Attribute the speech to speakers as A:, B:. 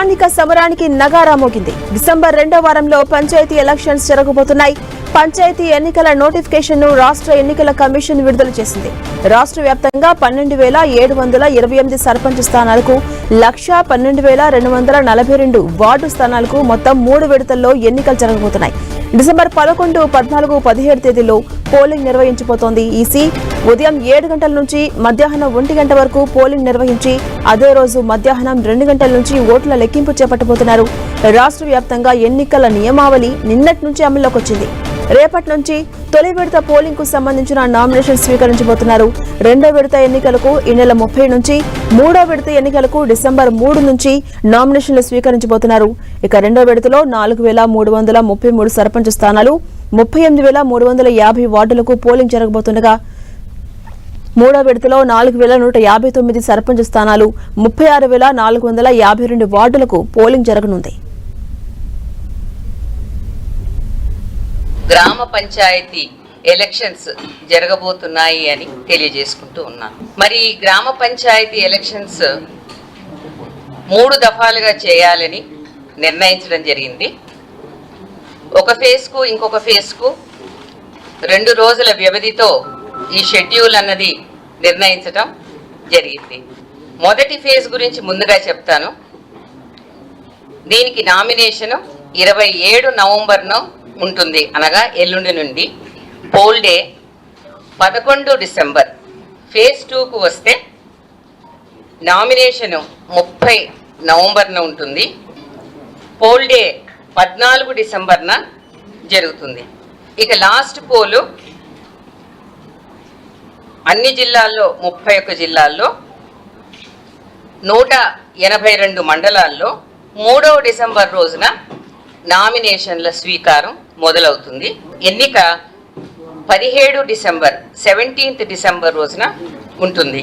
A: స్థానిక సమరానికి నగారా మోగింది. డిసెంబర్ 2వ వారంలో పంచాయతీ ఎలక్షన్స్ జరగబోతున్నాయి. పంచాయతీ ఎన్నికల నోటిఫికేషన్ ను రాష్ట్ర ఎన్నికల కమిషన్ విడుదల చేసింది. రాష్ట్ర వ్యాప్తంగా 12,728 సర్పంచ్ స్థానాలకు 1,12,242 వార్డు స్థానాలకు మొత్తం 3 విడతల్లో ఎన్నికలు జరగబోతున్నాయి. డిసెంబర్ 11, 14, 17 తేదీల్లో పోలింగ్ నిర్వహించబోతోంది. ఈసీ ఉదయం 7 గంటల నుంచి మధ్యాహ్నం 1 గంట వరకు పోలింగ్ నిర్వహించి అదే రోజు మధ్యాహ్నం 2 గంటల నుంచి ఓట్ల లెక్కింపు చేపట్టబోతున్నారు. రాష్ట్ర వ్యాప్తంగా ఎన్నికల నియమావళి నిన్నటి నుంచి అమల్లోకి వచ్చింది. రేపటి నుంచి తొలి విడత పోలింగ్ కు సంబంధించిన నామినేషన్ స్వీకరించబోతున్నారు. 2వ విడత ఎన్నికలకు ఈ నెల 30 నుంచి, 3వ విడత ఎన్నికలకు డిసెంబర్ 3 నుంచి నామినేషన్లు స్వీకరించబోతున్నారు. ఇక 2వ విడతలో 4,333 సర్పంచ్ స్థానాలు, 38,350 వార్డులకు పోలింగ్ జరగబోతుండగా 3వ విడతలో 4,159 సర్పంచ్ స్థానాలు, 36,452 వార్డులకు పోలింగ్ జరగనుంది.
B: గ్రామ పంచాయతీ ఎలక్షన్స్ జరగబోతున్నాయి అని తెలియజేసుకుంటూ ఉన్నాను. మరి గ్రామ పంచాయతీ ఎలక్షన్స్ 3 దఫాలుగా చేయాలని నిర్ణయించడం జరిగింది. ఒక ఫేజ్కు ఇంకొక ఫేజ్కు 2 రోజుల వ్యవధితో ఈ షెడ్యూల్ అన్నది నిర్ణయించడం జరిగింది. మొదటి ఫేజ్ గురించి ముందుగా చెప్తాను. దీనికి నామినేషన్ 27 నవంబర్ను ఉంటుంది, అనగా ఎల్లుండి నుండి. Pole day 11 December. ఫేజ్ 2కు వస్తే నామినేషన్ 30 నవంబర్న ఉంటుంది. పోల్ డే 14 డిసెంబర్న జరుగుతుంది. ఇక లాస్ట్ పోలు అన్ని జిల్లాల్లో 31 జిల్లాల్లో 182 మండలాల్లో 3వ డిసెంబర్ రోజున నామినేషన్ల స్వీకారం మొదలవుతుంది. ఎన్నిక 17 డిసెంబర్ 17th డిసెంబర్ రోజున ఉంటుంది.